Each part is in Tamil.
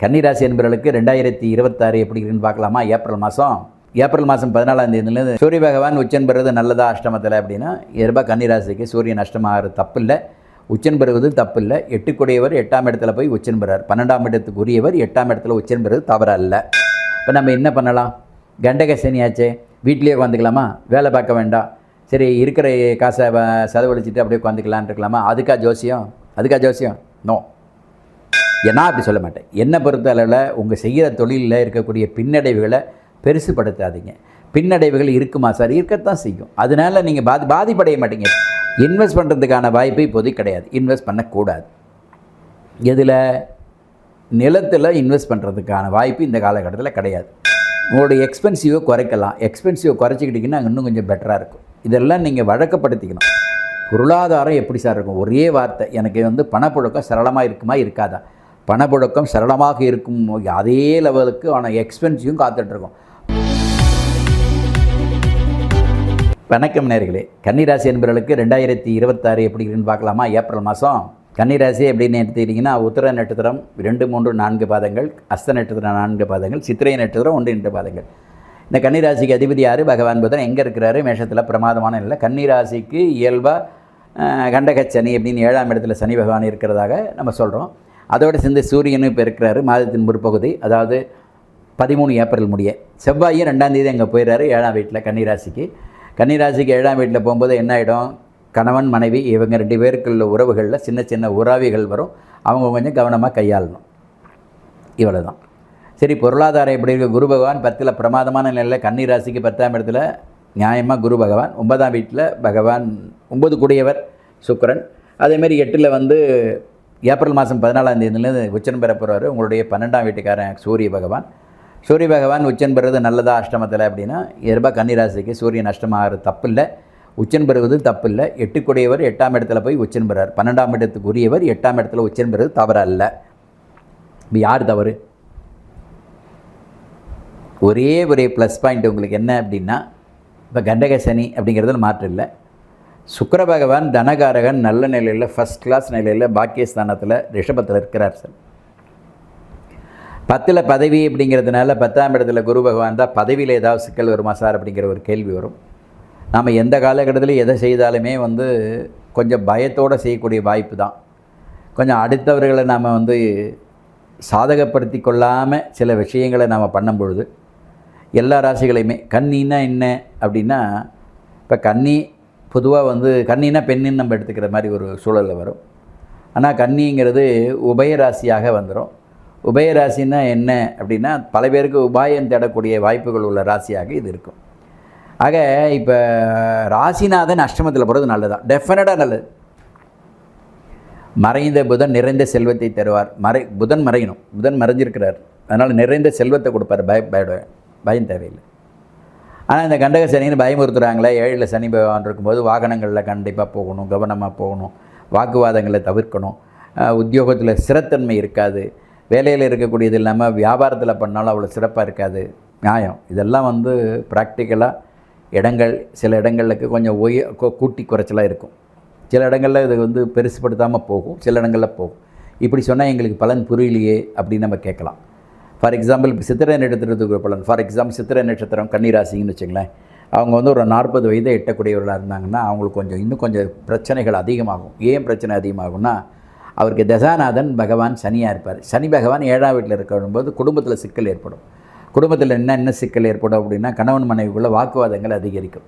கன்னிராசி என்பவர்களுக்கு 2026 எப்படி இருக்குன்னு பார்க்கலாமா? ஏப்ரல் மாதம் 14ஆம் தேதியிலேருந்து சூரிய பகவான் உச்சன் பெறுவது நல்லதா அஷ்டமத்தில் அப்படின்னா, இயல்பாக கன்னிராசிக்கு சூரியன் அஷ்டமாகிறது தப்பு இல்லை, உச்சன் பெறுவது தப்பு இல்லை. 8 8ஆம் இடத்துல போய் உச்சன் பெறார். 12ஆம் இடத்துக்கு உரியவர் 8ஆம் இடத்துல உச்சன் பெறுவது தவறல்ல. இப்போ நம்ம என்ன பண்ணலாம்? கண்டக சனியாச்சே, வீட்லேயே உட்காந்துக்கலாமா? வேலை பார்க்க வேண்டாம், சரி இருக்கிற காசை செலவழிச்சிட்டு அப்படியே உட்காந்துக்கலான்னு இருக்கலாமா? அதுக்கா ஜோசியம்? நோ. ஏன்னா அப்படி சொல்ல மாட்டேன். என்னை பொறுத்த அளவில் உங்கள் செய்கிற தொழிலில் இருக்கக்கூடிய பின்னடைவுகளை பெருசுப்படுத்தாதீங்க. பின்னடைவுகள் இருக்குமா சார்? இருக்கத்தான் செய்யும். அதனால் நீங்கள் பாதிப்படைய மாட்டீங்க. இன்வெஸ்ட் பண்ணுறதுக்கான வாய்ப்பு இப்போதைக்கு கிடையாது. இன்வெஸ்ட் பண்ணக்கூடாது. எதில்? நிலத்தில் இன்வெஸ்ட் பண்ணுறதுக்கான வாய்ப்பு இந்த காலகட்டத்தில் கிடையாது. உங்களுடைய எக்ஸ்பென்சிவை குறைக்கலாம். எக்ஸ்பென்சிவை குறைச்சிக்கிட்டிங்கன்னா இன்னும் கொஞ்சம் பெட்டராக இருக்கும். இதெல்லாம் நீங்கள் வழக்கப்படுத்திக்கணும். பொருளாதாரம் எப்படி சார் இருக்கும்? ஒரே வார்த்தை, எனக்கு பணப்புழக்கம் சரளமாக இருக்குமா இருக்காதா? பணப்புழக்கம் சரளமாக இருக்கும், அதே லெவலுக்கு ஆனால் எக்ஸ்பென்சிவும் காத்துட்ருக்கும். வணக்கம் நேயர்களே. கன்னிராசி என்பவர்களுக்கு 2026 எப்படி இருக்குன்னு பார்க்கலாமா? ஏப்ரல் மாதம் கன்னிராசி எப்படின்னு எடுத்துக்கிட்டிங்கன்னா, உத்திர நட்சத்திரம் 2, 3, 4 பாதங்கள், அஸ்த நட்சத்திரம் 4 பாதங்கள், சித்திரை நட்சத்திரம் 1, 2 பாதங்கள். இந்த கன்னிராசிக்கு அதிபதி யார்? பகவான் புதன். எங்கே இருக்கிறாரு? மேஷத்தில். பிரமாதமான இல்லை. கன்னிராசிக்கு இயல்பாக கண்டகச்சனி அப்படின்னு 7ஆம் இடத்துல சனி பகவான் இருக்கிறதாக நம்ம சொல்கிறோம். அதோடு சேர்ந்து சூரியனும் இப்போ இருக்கிறாரு மாதத்தின் முற்பகுதி, அதாவது 13 ஏப்ரல் முடிய. செவ்வாயும் 2ஆம் தேதி அங்கே போயிடுறாரு 7ஆம் வீட்டில். கன்னிராசிக்கு 7ஆம் வீட்டில் போகும்போது என்ன ஆகிடும்? கணவன் மனைவி இவங்க 2 பேருக்குள்ள உறவுகளில் சின்ன உறவிகள் வரும். அவங்க கொஞ்சம் கவனமாக கையாளணும். இவ்வளோ தான். சரி, பொருளாதாரம் எப்படி இருக்குது? குரு பகவான் 10ல் பிரமாதமான நிலையில். கன்னிராசிக்கு 10ஆம் இடத்துல நியாயமாக குரு பகவான். 9ஆம் வீட்டில் பகவான் 9 கூடியவர் சுக்கிரன். அதேமாதிரி 8ல் ஏப்ரல் மாதம் 14ஆம் தேதியிலேருந்து உச்சன் பெற போகிறாரு உங்களுடைய 12ஆம் வீட்டுக்காரன் சூரிய பகவான். உச்சன் பெறுவது நல்லதா அஷ்டமத்தில் அப்படின்னா, இயல்பாக கன்னிராசிக்கு சூரியன் அஷ்டமாகிறது தப்பு இல்லை, உச்சன் பெறுவது தப்பு இல்லை. 8 கூடியவர் 8ஆம் இடத்துல போய் உச்சன் பெறார். 12ஆம் இடத்துக்கு உரியவர் 8ஆம் இடத்துல உச்சன் பெறுவது தவறல்ல. இப்போ யார் தவறு? ஒரே ப்ளஸ் பாயிண்ட் உங்களுக்கு என்ன அப்படின்னா, இப்போ கண்டக சனி அப்படிங்கிறதுல மாற்றம் இல்லை. சுக்கிர பகவான் தனகாரகன், நல்ல நிலையில், ஃபஸ்ட் கிளாஸ் நிலையில், பாக்கியஸ்தானத்தில் ரிஷபத்தில் இருக்கிறார் சார். 10ல் பதவி அப்படிங்கிறதுனால 10ஆம் இடத்துல குரு பகவான் தான். பதவியில் ஏதாவது சிக்கல் வருமா சார் அப்படிங்கிற ஒரு கேள்வி வரும். நாம் எந்த காலகட்டத்தில் எதை செய்தாலுமே கொஞ்சம் பயத்தோடு செய்யக்கூடிய வாய்ப்பு தான். கொஞ்சம் அடுத்தவர்களை நாம் சாதகப்படுத்தி கொள்ளாமல் சில விஷயங்களை நாம் பண்ணும் பொழுது, எல்லா ராசிகளையுமே கன்னின்னா என்ன அப்படின்னா, இப்போ கன்னி பொதுவாக கன்னினா பெண்ணுன்னு நம்ம எடுத்துக்கிற மாதிரி ஒரு சூழலில் வரும். ஆனால் கன்னிங்கிறது உபயராசியாக வந்துடும். உபயராசின்னா என்ன அப்படின்னா, பல பேருக்கு உபாயம் தேடக்கூடிய வாய்ப்புகள் உள்ள ராசியாக இது இருக்கும். ஆக இப்போ ராசிநாதன் அஷ்டமத்தில் போகிறது நல்லதான், டெஃபினட்டாக நல்லது. மறைந்த புதன் நிறைந்த செல்வத்தை தருவார். புதன் மறையணும், புதன் மறைஞ்சிருக்கிறார், அதனால் நிறைந்த செல்வத்தை கொடுப்பார். பயம் தேவையில்லை. ஆனால் இந்த கண்டக சனின்னு பயமுறுத்துகிறாங்களே, 7ல் சனி பகவான் இருக்கும்போது வாகனங்களில் கண்டிப்பாக போகணும், கவனமாக போகணும், வாக்குவாதங்களை தவிர்க்கணும், உத்தியோகத்தில் ஸ்திரத்தன்மை இருக்காது, வேலையில் இருக்கக்கூடியது இல்லாமல் வியாபாரத்தில் பண்ணாலும் அவ்வளோ சிறப்பாக இருக்காது. நியாயம். இதெல்லாம் ப்ராக்டிக்கலாக சில இடங்களுக்கு கொஞ்சம் கூட்டி குறைச்சலாக இருக்கும். சில இடங்களில் இது பெருசுப்படுத்தாமல் போகும், சில இடங்களில் போகும். இப்படி சொன்னால் எங்களுக்கு பலன் புரியலையே அப்படின்னு நம்ம கேட்கலாம். ஃபார் எக்ஸாம்பிள், இப்போ சித்திரை நட்சத்திரத்துக்கு பலன். ஃபார் எக்ஸாம்பிள், சித்திரை நட்சத்திரம் கன்னிராசின்னு வச்சுங்களேன். அவங்க ஒரு 40 வயதை எட்டக்கூடியவர்களாக இருந்தாங்கன்னா அவங்களுக்கு இன்னும் கொஞ்சம் பிரச்சனைகள் அதிகமாகும். ஏன் பிரச்சனை அதிகமாகும்னா, அவருக்கு தசாநாதன் பகவான் சனியாக இருப்பார். சனி பகவான் 7ஆம் வீட்டில் இருக்கும்போது குடும்பத்தில் சிக்கல் ஏற்படும். குடும்பத்தில் என்ன சிக்கல் ஏற்படும் அப்படின்னா, கணவன் மனைவிக்குள்ள வாக்குவாதங்கள் அதிகரிக்கும்,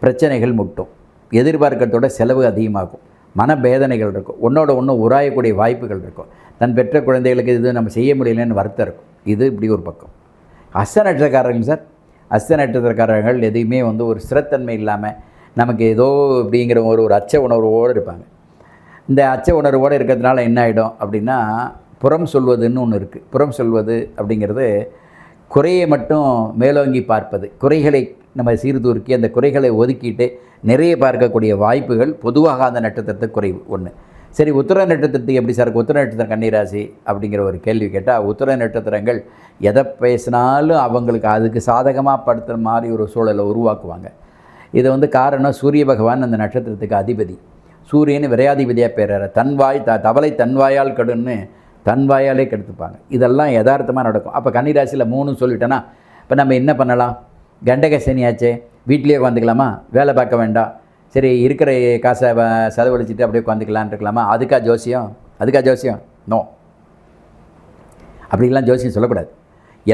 பிரச்சனைகள் முட்டும், எதிர்பார்க்கத்தோட செலவு அதிகமாகும், மனவேதனைகள் இருக்கும், ஒன்று உராயக்கூடிய வாய்ப்புகள் இருக்கும், தன் பெற்ற குழந்தைகளுக்கு இது நம்ம செய்ய முடியலன்னு வருத்தம் இருக்கும். இது இப்படி ஒரு பக்கம். அஸ்த நட்சத்திரக்காரங்க சார், அஸ்த நட்சத்திரக்காரர்கள் எதையுமே ஒரு ஸ்திரத்தன்மை இல்லாமல் நமக்கு ஏதோ அப்படிங்கிற ஒரு அச்ச உணர்வோடு இருப்பாங்க. இந்த அச்ச உணர்வோடு இருக்கிறதுனால என்ன ஆகிடும் அப்படின்னா, புறம் சொல்வதுன்னு ஒன்று இருக்குது. புறம் சொல்வது அப்படிங்கிறது குறையை மட்டும் மேலோங்கி பார்ப்பது, குறைகளை நம்ம சீர்தூக்கி அந்த குறைகளை ஒதுக்கிட்டு நிறைய பார்க்கக்கூடிய வாய்ப்புகள் பொதுவாக அந்த நட்சத்திரத்துக்கு குறைவு ஒன்று. சரி, உத்திர நட்சத்திரத்துக்கு எப்படி சார்? உத்திர நட்சத்திரம் கன்னிராசி அப்படிங்கிற ஒரு கேள்வி கேட்டால், உத்திர நட்சத்திரங்கள் எதை பேசினாலும் அவங்களுக்கு அதுக்கு சாதகமாக படுத்துகிற மாதிரி ஒரு சூழலை உருவாக்குவாங்க. இது காரணம், சூரிய பகவான் அந்த நட்சத்திரத்துக்கு அதிபதி. சூரியன் விரையாதிபதியாக பேரார். தவளை தன்வாயால் கடுன்னு தன் வாயாலே கெடுத்துப்பாங்க. இதெல்லாம் யதார்த்தமாக நடக்கும். அப்போ கன்னிராசியில் 3 சொல்லிட்டேன்னா இப்போ நம்ம என்ன பண்ணலாம்? கண்டக சனியாச்சே, வீட்டிலேயே உட்காந்துக்கலாமா? வேலை பார்க்க வேண்டாம், சரி இருக்கிற காசை செலவழிச்சிட்டு அப்படியே உட்காந்துக்கலான்னு இருக்கலாமா? அதுக்கா ஜோசியம்? நோ, அப்படிலாம் ஜோசியம் சொல்லக்கூடாது.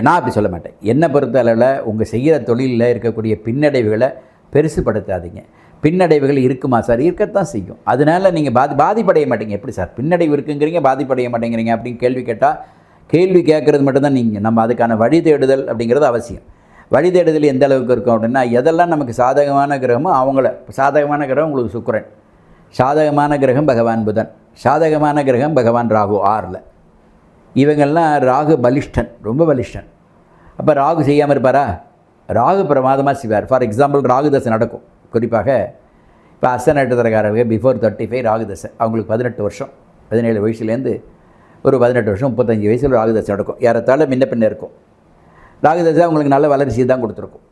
நான் அப்படி சொல்ல மாட்டேன். என்னை பொறுத்த அளவில் உங்கள் செய்கிற தொழிலில் இருக்கக்கூடிய பின்னடைவுகளை பெருசுப்படுத்தாதீங்க. பின்னடைவுகள் இருக்குமா சார்? இருக்கத்தான் செய்யும். அதனால் நீங்கள் பாதிப்படைய மாட்டீங்க. எப்படி சார் பின்னடைவு இருக்குங்கிறீங்க, பாதிப்படைய மாட்டேங்கிறீங்க அப்படின்னு கேள்வி கேட்டால், கேள்வி கேட்குறது மட்டும்தான் நீங்கள். நம்ம அதுக்கான வழி தேடுதல் அப்படிங்கிறது அவசியம். வழி தேடுதல் எந்த அளவுக்கு இருக்கும் அப்படின்னா, எதெல்லாம் நமக்கு சாதகமான கிரகமோ அவங்கள. சாதகமான கிரகம் உங்களுக்கு சுக்கிரன், சாதகமான கிரகம் பகவான் புதன், சாதகமான கிரகம் பகவான் ராகு 6ல். இவங்கள்லாம் ராகு பலிஷ்டன், ரொம்ப பலிஷ்டன். அப்போ ராகு செய்யாமல் இருப்பாரா? ராகு பிரமாதமாக செய்வார். ஃபார் எக்ஸாம்பிள் ராகு தசை நடக்கும். குறிப்பாக இப்போ அஸ்த நட்சத்திரக்காரர்கள் பிஃபோர் 35 ராகு தசை, அவங்களுக்கு 18 வருஷம், 17 வயசுலேருந்து ஒரு 18 வருஷம் 35 வயசில் ராகு தசை நடக்கும். யாரத்தாலும் முன்ன பின்ன இருக்கும். ராகு தசை அவங்களுக்கு நல்ல வளர்ச்சி தான் கொடுத்துருக்கும்.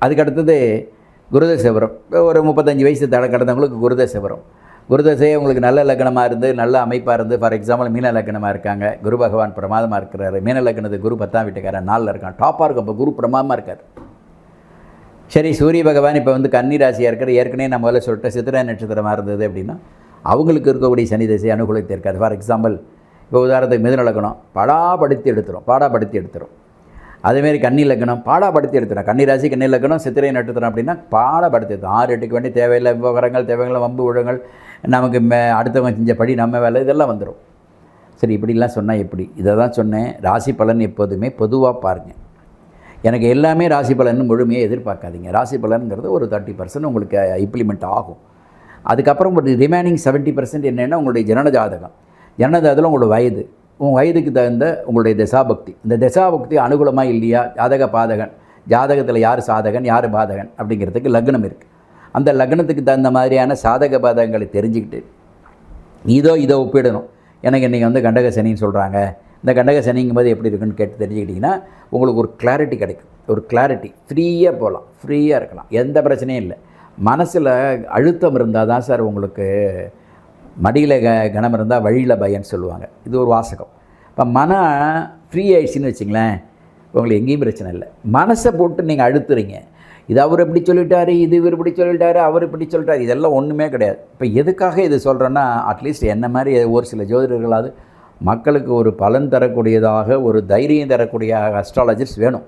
அதுக்கடுத்தது குருதசை வரும். ஒரு 35 வயசு கடந்தவங்களுக்கு குருதசை வரும். குருதசையை உங்களுக்கு நல்ல லக்னமாக இருந்து, நல்ல அமைப்பாக இருந்து, ஃபார் எக்ஸாம்பிள் மீன லக்னமாக இருக்காங்க, குரு பகவான் பிரமாதமாக இருக்கிறாரு. மீன லக்னத்துக்கு குரு 10ஆம் வீட்டுக்காரன் 4ல் இருக்கான், டாப்பாக இருக்கும். அப்போ குரு பிரமாதமாக இருக்கார். சரி, சூரிய பகவான் இப்போ வந்து கன்னி ராசியாக இருக்கிற, ஏற்கனவே நம்ம முதல்ல சொல்லிட்டு சித்திரை நட்சத்திரமாக இருந்தது அப்படின்னா அவங்களுக்கு இருக்கக்கூடிய சனி திசை அனுகூலத்தை இருக்காது. ஃபார் எக்ஸாம்பிள் இப்போ உதாரணத்துக்கு மிதுன லக்னம் பாடாப்படுத்தி எடுத்துரும். அதேமாரி கன்னி லக்னம் பாடாப்படுத்தி எடுத்துரும். கன்னி ராசி கன்னி லக்னம் சித்திரை நட்சத்திரம் அப்படின்னா பாடாப்படுத்தி எடுத்துரும். 6-8க்கு வேண்டி தேவையில்லை விவகாரங்கள், தேவையில்லை வம்பு விழுங்கள், நமக்கு அடுத்தவங்க செஞ்ச படி நம்ம வேலை, இதெல்லாம் வந்துடும். சரி, இப்படிலாம் சொன்னால் எப்படி? இதை தான் சொன்னேன். ராசி பலன் எப்போதுமே பொதுவாக பாருங்கள். எனக்கு எல்லாமே ராசி பலன் முழுமையாக எதிர்பார்க்காதீங்க. ராசி பலனுங்கிறது ஒரு 30% உங்களுக்கு இம்ப்ளிமெண்ட் ஆகும். அதுக்கப்புறம் ஒரு ரிமைனிங் 70% என்னென்னா உங்களுடைய ஜனன ஜாதகம் உங்களோட வயது, உங்கள் வயதுக்கு தகுந்த உங்களுடைய தசாபக்தி. இந்த தசாபக்தி அனுகூலமாக இல்லையா, ஜாதக பாதகன், ஜாதகத்தில் யார் சாதகன் யார் பாதகன் அப்படிங்கிறதுக்கு லக்னம் இருக்குது. அந்த லக்னத்துக்கு தகுந்த மாதிரியான சாதக பாதகங்களை தெரிஞ்சுக்கிட்டு இதோ ஒப்பிடணும். எனக்கு இன்றைக்கி வந்து கண்டக சனின்னு சொல்கிறாங்க, இந்த கண்டக சனிங்கும் போது எப்படி இருக்குன்னு கேட்டு தெரிஞ்சுக்கிட்டிங்கன்னா உங்களுக்கு ஒரு கிளாரிட்டி கிடைக்கும். ஒரு கிளாரிட்டி, ஃப்ரீயாக போகலாம், ஃப்ரீயாக இருக்கலாம், எந்த பிரச்சனையும் இல்லை. மனசில் அழுத்தம் இருந்தால் தான் சார் உங்களுக்கு மடியில் கனம் இருந்தால் வழியில் பயன்னு சொல்லுவாங்க. இது ஒரு வாசகம். இப்போ மனம் ஃப்ரீ ஆயிடுச்சின்னு வச்சுங்களேன், உங்களுக்கு எங்கேயும் பிரச்சனை இல்லை. மனசை போட்டு நீங்கள் அழுத்துறீங்க, இது அவர் இப்படி சொல்லிட்டாரு, இது இவர் இப்படி சொல்லிட்டாரு, அவர் இப்படி சொல்லிட்டாரு, இதெல்லாம் ஒன்றுமே கிடையாது. இப்போ எதுக்காக இது சொல்கிறேன்னா, அட்லீஸ்ட் என்ன மாதிரி ஒரு சில ஜோதிடர்களாவது மக்களுக்கு ஒரு பலன் தரக்கூடியதாக, ஒரு தைரியம் தரக்கூடிய அஸ்ட்ராலஜர்ஸ் வேணும்.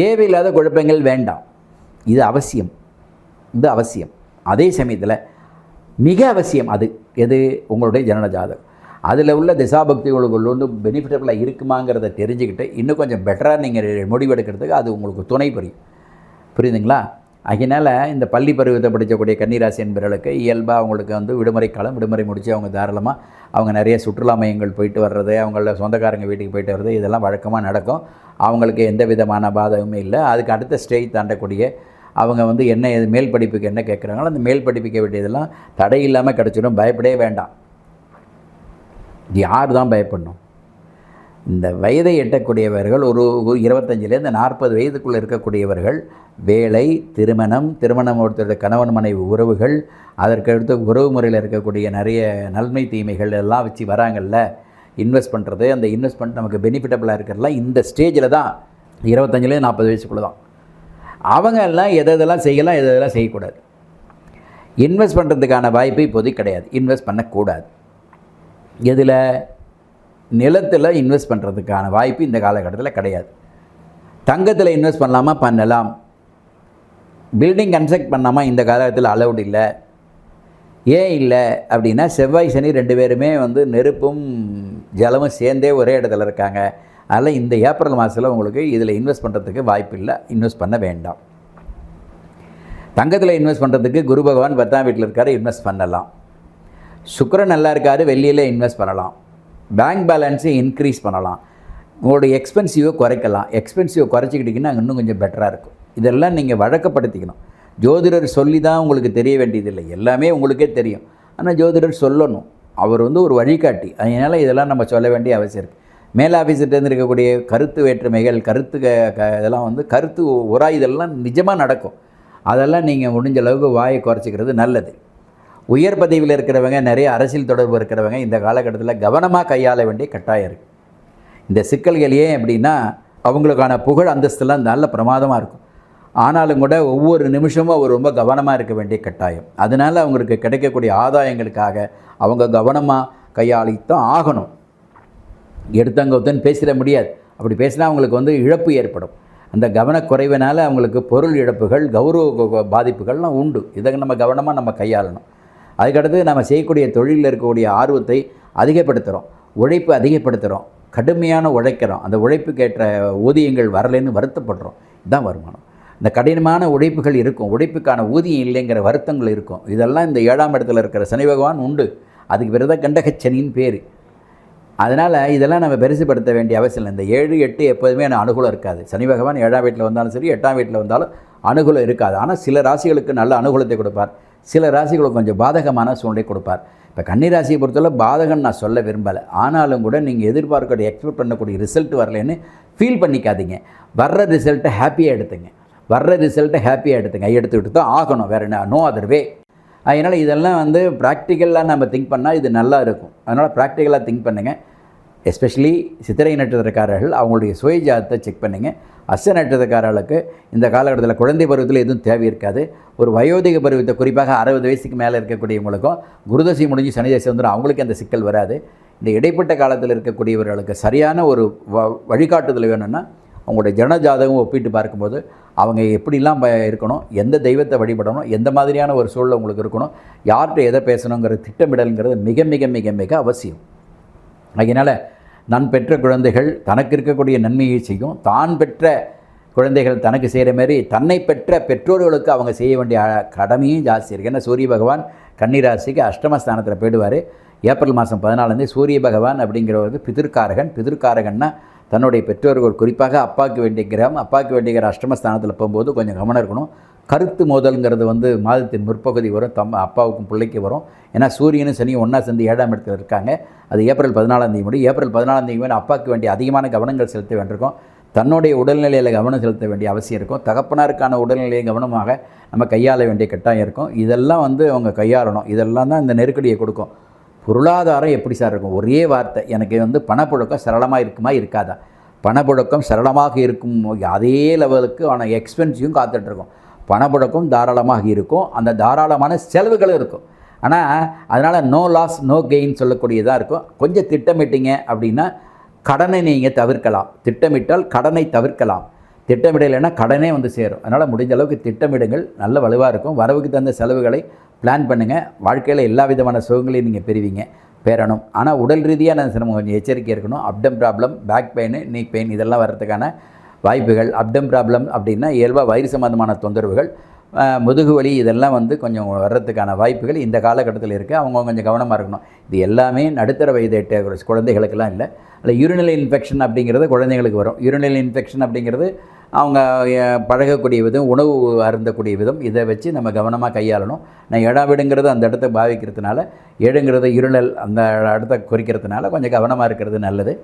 தேவையில்லாத குழப்பங்கள் வேண்டாம். இது அவசியம். அதே சமயத்தில் மிக அவசியம் எது உங்களுடைய ஜனன ஜாதகம். அதில் உள்ள திசாபக்திகளுக்கு வந்து பெனிஃபிட்டபுளாக இருக்குமாங்கிறத தெரிஞ்சுக்கிட்டு இன்னும் கொஞ்சம் பெட்டராக நீங்கள் முடிவெடுக்கிறதுக்கு அது உங்களுக்கு துணை புரியுதுங்களா? அதனால் இந்த பள்ளி பருவத்தை படிக்கக்கூடிய கன்னிராசி என்பவர்களுக்கு இயல்பாக அவங்களுக்கு வந்து விடுமுறை முடித்து அவங்க தாராளமாக அவங்க நிறைய சுற்றுலா மையங்கள் போயிட்டு வர்றது, அவங்கள சொந்தக்காரங்க வீட்டுக்கு போயிட்டு வர்றது, இதெல்லாம் வழக்கமாக நடக்கும். அவங்களுக்கு எந்த விதமான பாதகமும் இல்லை. அதுக்கு அடுத்த ஸ்டேஜ் தாண்டக்கூடிய அவங்க வந்து என்ன மேல் படிப்புக்கு என்ன கேட்குறாங்களோ அந்த மேல் படிப்புக்க வேண்டியதெல்லாம் தடை இல்லாமல் கிடச்சிடும். பயப்படவே வேண்டாம். யார் தான் பயப்படணும்? இந்த வயதை எட்டக்கூடியவர்கள் ஒரு 25லேருந்து 40 வயதுக்குள்ளே இருக்கக்கூடியவர்கள் வேலை, திருமணம் ஒருத்தருடைய கணவன் மனைவி உறவுகள், அதற்கடுத்து உறவு முறையில் இருக்கக்கூடிய நிறைய நன்மை தீமைகள் எல்லாம் வச்சு வராங்கல்ல இன்வெஸ்ட் பண்ணுறது. அந்த இன்வெஸ்ட்மெண்ட் நமக்கு பெனிஃபிட்டபுளாக இருக்கிறதுலாம் இந்த ஸ்டேஜில் தான், 25லேருந்து 40 வயசுக்குள்ளே தான். அவங்க எல்லாம் எதெல்லாம் செய்யலாம், எதெல்லாம் செய்யக்கூடாது. இன்வெஸ்ட் பண்ணுறதுக்கான வாய்ப்பு இப்போதைக்கு கிடையாது. இன்வெஸ்ட் பண்ணக்கூடாது. எதில்? நிலத்தில் இன்வெஸ்ட் பண்ணுறதுக்கான வாய்ப்பு இந்த காலகட்டத்தில் கிடையாது. தங்கத்தில் இன்வெஸ்ட் பண்ணலாம். பில்டிங் கன்ஸ்ட்ரக்ட் பண்ணாமல் இந்த காலகட்டத்தில் அலவுட் இல்லை. ஏன் இல்லை அப்படின்னா, செவ்வாய் சனி 2 பேருமே வந்து நெருப்பும் ஜலமும் சேர்ந்தே ஒரே இடத்துல இருக்காங்க. அதனால் இந்த ஏப்ரல் மாதத்தில் உங்களுக்கு இதில் இன்வெஸ்ட் பண்ணுறதுக்கு வாய்ப்பு இல்லை. இன்வெஸ்ட் பண்ண வேண்டாம். தங்கத்தில் இன்வெஸ்ட் பண்ணுறதுக்கு குரு பகவான் 10ஆம் வீட்டில் இருக்கார், இன்வெஸ்ட் பண்ணலாம். சுக்கிரன் நல்லா இருக்கார், வெள்ளியில் இன்வெஸ்ட் பண்ணலாம். பேங்க் பேலன்ஸை இன்க்ரீஸ் பண்ணலாம். உங்களுடைய எக்ஸ்பென்சிவை குறைக்கலாம். எக்ஸ்பென்சிவை குறைச்சிக்கிட்டிங்கன்னா இன்னும் கொஞ்சம் பெட்டராக இருக்கும். இதெல்லாம் நீங்கள் வழக்கப்படுத்திக்கணும். ஜோதிடர் சொல்லி தான் உங்களுக்கு தெரிய வேண்டியதில்லை, எல்லாமே உங்களுக்கே தெரியும். ஆனால் ஜோதிடர் சொல்லணும், அவர் வந்து ஒரு வழிகாட்டி. அதனால் இதெல்லாம் நம்ம சொல்ல வேண்டிய அவசியம் இருக்குது. மேல் ஆஃபீஸர்கிட்ட இருக்கக்கூடிய கருத்து வேற்றுமைகள், இதெல்லாம் வந்து கருத்து உராய்தெல்லாம் நிஜமாக நடக்கும். அதெல்லாம் நீங்கள் முடிஞ்ச அளவுக்கு வாயை குறைச்சிக்கிறது நல்லது. உயர் பதவியில் இருக்கிறவங்க, நிறைய அரசியல் தொடர்பு இருக்கிறவங்க இந்த காலகட்டத்தில் கவனமாக கையாள வேண்டிய கட்டாயம் இருக்குது. இந்த சிக்கல்கள் ஏன் அப்படின்னா, அவங்களுக்கான புகழ் அந்தஸ்தெல்லாம் நல்ல பிரமாதமாக இருக்கும். ஆனாலும் கூட ஒவ்வொரு நிமிஷமும் அவர் ரொம்ப கவனமாக இருக்க வேண்டிய கட்டாயம். அதனால் அவங்களுக்கு கிடைக்கக்கூடிய ஆதாயங்களுக்காக அவங்க கவனமாக கையாளித்தான் ஆகணும். எடுத்தங்கொத்தன் பேசிட முடியாது. அப்படி பேசினா அவங்களுக்கு இழப்பு ஏற்படும். அந்த கவனக்குறைவினால் அவங்களுக்கு பொருள் இழப்புகள், கௌரவ பாதிப்புகள்லாம் உண்டு. இதை நம்ம கவனமாக நம்ம கையாளணும். அதுக்கடுத்து நம்ம செய்யக்கூடிய தொழிலில் இருக்கக்கூடிய ஆர்வத்தை அதிகப்படுத்துகிறோம், உழைப்பு அதிகப்படுத்துகிறோம், கடுமையான உழைக்கிறோம், அந்த உழைப்புக்கேற்ற ஊதியங்கள் வரலைன்னு வருத்தப்படுறோம். இதுதான் வருமானம். இந்த கடினமான உழைப்புகள் இருக்கும், உழைப்புக்கான ஊதியம் இல்லைங்கிற வருத்தங்கள் இருக்கும். இதெல்லாம் இந்த 7ஆம் இடத்துல இருக்கிற சனி பகவான் உண்டு. அதுக்கு பிறகு தான் கண்டகச்சனின்னு பேர். அதனால் இதெல்லாம் நம்ம பெருசுப்படுத்த வேண்டிய அவசியம் இல்லை. இந்த 7, 8 எப்போதுமே அனுகூலம் இருக்காது. சனி பகவான் 7ஆம் வீட்டில் வந்தாலும் சரி, 8ஆம் வீட்டில் வந்தாலும் அனுகூலம் இருக்காது. ஆனால் சில ராசிகளுக்கு நல்ல அனுகூலத்தை கொடுப்பார், சில ராசிகளுக்கு கொஞ்சம் பாதகமான சூழ்நிலை கொடுப்பார். இப்போ கன்னி ராசியை பொறுத்தவரை பாதகம் நான் சொல்ல விரும்பலை. ஆனாலும் கூட நீங்கள் எதிர்பார்க்கக்கூடிய எக்ஸ்பெக்ட் பண்ணக்கூடிய ரிசல்ட் வரலன்னு ஃபீல் பண்ணிக்காதீங்க. வர்ற ரிசல்ட்டை ஹாப்பியாக எடுத்துங்க. எடுத்துக்கிட்டு தான் ஆகணும். வேறு என்ன, நோ அதர் வே. அதனால் இதெல்லாம் ப்ராக்டிக்கலாக நம்ம திங்க் பண்ணால் இது நல்லா இருக்கும். அதனால் ப்ராக்டிக்கலாக திங்க் பண்ணுங்கள். எஸ்பெஷலி சித்திரை நட்சத்திரக்காரர்கள் அவங்களுடைய சுய ஜாதகத்தை செக் பண்ணுங்கள். அஸ்த நட்சத்திரக்காரர்களுக்கு இந்த காலகட்டத்தில் குழந்தை பருவத்தில் எதுவும் தேவை இருக்காது. ஒரு வயோதிக பருவத்தை, குறிப்பாக 60 வயசுக்கு மேலே இருக்கக்கூடியவங்களுக்கும் குருதசை முடிஞ்சு சனி தசை வந்துடும், அவங்களுக்கு அந்த சிக்கல் வராது. இந்த இடைப்பட்ட காலத்தில் இருக்கக்கூடியவர்களுக்கு சரியான ஒரு வழிகாட்டுதல் வேணும்னா அவங்களுடைய ஜனஜாதகம் ஒப்பிட்டு பார்க்கும்போது அவங்க எப்படிலாம் இருக்கணும், எந்த தெய்வத்தை வழிபடணும், எந்த மாதிரியான ஒரு சூழல் உங்களுக்கு இருக்கணும், யார்கிட்ட எதை பேசணுங்கிற திட்டமிடல்ங்கிறது மிக மிக மிக மிக அவசியம். அதனால் நான் பெற்ற குழந்தைகள் தனக்கு இருக்கக்கூடிய நன்மையை செய்யும், தான் பெற்ற குழந்தைகள் தனக்கு செய்கிற மாதிரி தன்னை பெற்ற பெற்றோர்களுக்கு அவங்க செய்ய வேண்டிய கடமையும் ஜாஸ்தி இருக்குது. ஏன்னா சூரிய பகவான் கன்னிராசிக்கு அஷ்டமஸ்தானத்தில் போயிடுவார். ஏப்ரல் மாதம் 14 சூரிய பகவான் அப்படிங்கிறவர் பிதிர்காரகன்னா தன்னுடைய பெற்றோர்கள், குறிப்பாக அப்பாவுக்கு வேண்டிய கிரகம், அப்பாவுக்கு வேண்டிய அஷ்டமஸ்தானத்தில் போகும்போது கொஞ்சம் கவனம் இருக்கணும். கருத்து மோதல்ங்கிறது மாதத்தின் முற்பகுதி வரும், அப்பாவுக்கும் பிள்ளைக்கு வரும். ஏன்னா சூரியனும் சனியும் ஒன்றா சேர்ந்து 7ஆம் இடத்துல இருக்காங்க. அது ஏப்ரல் 14 முடியும். ஏப்ரல் 14 அப்பாவுக்கு வேண்டிய அதிகமான கவனங்கள் செலுத்த வேண்டியிருக்கும். தன்னுடைய உடல்நிலையில் கவனம் செலுத்த வேண்டிய அவசியம் இருக்கும். தகப்பனாருக்கான உடல்நிலையை கவனமாக நம்ம கையாள வேண்டிய கட்டாயம் இருக்கும். இதெல்லாம் அவங்க கையாளணும். இதெல்லாம் தான் இந்த நெருக்கடியை கொடுக்கும். பொருளாதாரம் எப்படி சார் இருக்கும்? ஒரே வார்த்தை, எனக்கு பணப்புழக்கம் சரளமாக இருக்குமா இருக்காதா? பணப்புழக்கம் சரளமாக இருக்கும், அதே லெவலுக்கு ஆனால் எக்ஸ்பென்ஸையும் காத்துட்ருக்கும். பணப்புழக்கம் தாராளமாக இருக்கும், அந்த தாராளமான செலவுகளும் இருக்கும். ஆனால் அதனால் நோ லாஸ் நோ கெயின் சொல்லக்கூடியதாக இருக்கும். கொஞ்சம் திட்டமிட்டீங்க அப்படின்னா கடனை நீங்கள் தவிர்க்கலாம். திட்டமிட்டால் கடனை தவிர்க்கலாம். திட்டமிடலைன்னா கடனே சேரும். அதனால் முடிஞ்ச அளவுக்கு திட்டமிடுங்கள், நல்ல வலுவாக இருக்கும். வரவுக்கு தகுந்த செலவுகளை பிளான் பண்ணுங்கள். வாழ்க்கையில் எல்லா விதமான சுகங்களையும் நீங்கள் பெறணும். ஆனால் உடல் ரீதியாக நம்ம கொஞ்சம் எச்சரிக்கை இருக்கணும். அப்டம் ப்ராப்ளம், பேக் பெயின், நீ பெயின் இதெல்லாம் வர்றதுக்கான வாய்ப்புகள். அப்டம் ப்ராப்ளம் அப்படின்னா இயல்பாக வயிறு சம்பந்தமான தொந்தரவுகள், முதுகு வலி இதெல்லாம் கொஞ்சம் வர்றதுக்கான வாய்ப்புகள் இந்த காலகட்டத்தில் இருக்குது. அவங்க கொஞ்சம் கவனமாக இருக்கணும். இது எல்லாமே நடுத்தர வயது எட்ட குழந்தைகளுக்கெல்லாம் இல்லை. அதில் யூரினரி இன்ஃபெக்ஷன் அப்படிங்கிறது குழந்தைங்களுக்கு வரும். யூரினரி இன்ஃபெக்ஷன் அப்படிங்கிறது அவங்க பழகக்கூடிய விதம், உணவு அருந்தக்கூடிய விதம், இதை வச்சு நம்ம கவனமாக கையாளணும். நான் 7ஆம் வீடுங்கிறது அந்த இடத்த பாவிக்கிறதுனால, 7ங்கிறது இருளல் அந்த இடத்த குறிக்கிறதுனால கொஞ்சம் கவனமாக இருக்கிறது நல்லது.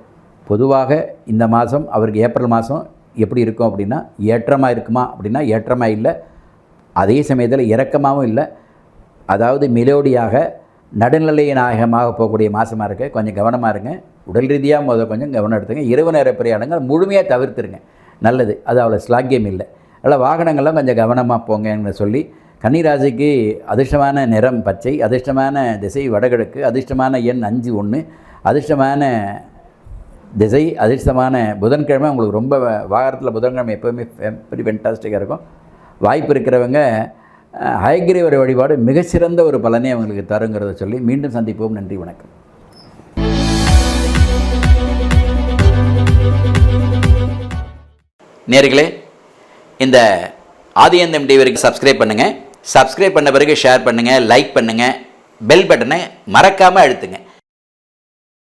பொதுவாக இந்த மாதம் அவருக்கு ஏப்ரல் மாதம் எப்படி இருக்கும் அப்படின்னா, ஏற்றமாக இருக்குமா அப்படின்னா ஏற்றமாக இல்லை, அதே சமயத்தில் இறக்கமாகவும் இல்லை. அதாவது மெலோடியாக நடுநிலை நாயகமாக போகக்கூடிய மாதமாக இருக்குது. கொஞ்சம் கவனமாக இருங்க. உடல் ரீதியாக கொஞ்சம் கவனம் எடுத்துங்க. இரவு நேர பிரயாணங்கள் முழுமையாக தவிர்த்துருங்க, நல்லது. அது அவ்வளோ ஸ்லாக்கியம் இல்லை. அதில் வாகனங்கள்லாம் கொஞ்சம் கவனமாக போங்கன்னு சொல்லி, கன்னிராசிக்கு அதிர்ஷ்டமான நிறம் பச்சை, அதிர்ஷ்டமான திசை வடகிழக்கு, அதிர்ஷ்டமான எண் 51, அதிர்ஷ்டமான திசை, அதிர்ஷ்டமான புதன்கிழமை. உங்களுக்கு ரொம்ப வாரத்தில் புதன்கிழமை எப்போவுமே வெரி ஃபென்டாஸ்டிக்காக இருக்கும். வாய்ப்பு இருக்கிறவங்க ஹயக்கிரீவர் வழிபாடு மிகச்சிறந்த ஒரு பலனை அவங்களுக்கு தருங்கிறத சொல்லி மீண்டும் சந்திப்போம். நன்றி, வணக்கம். நேர்களே, இந்த ஆதியந்தம் டிவிக்கு சப்ஸ்கிரைப் பண்ணுங்கள். சப்ஸ்கிரைப் பண்ண பிறகு ஷேர் பண்ணுங்கள், லைக் பண்ணுங்கள், பெல் பட்டனை மறக்காமல் அழுத்துங்க.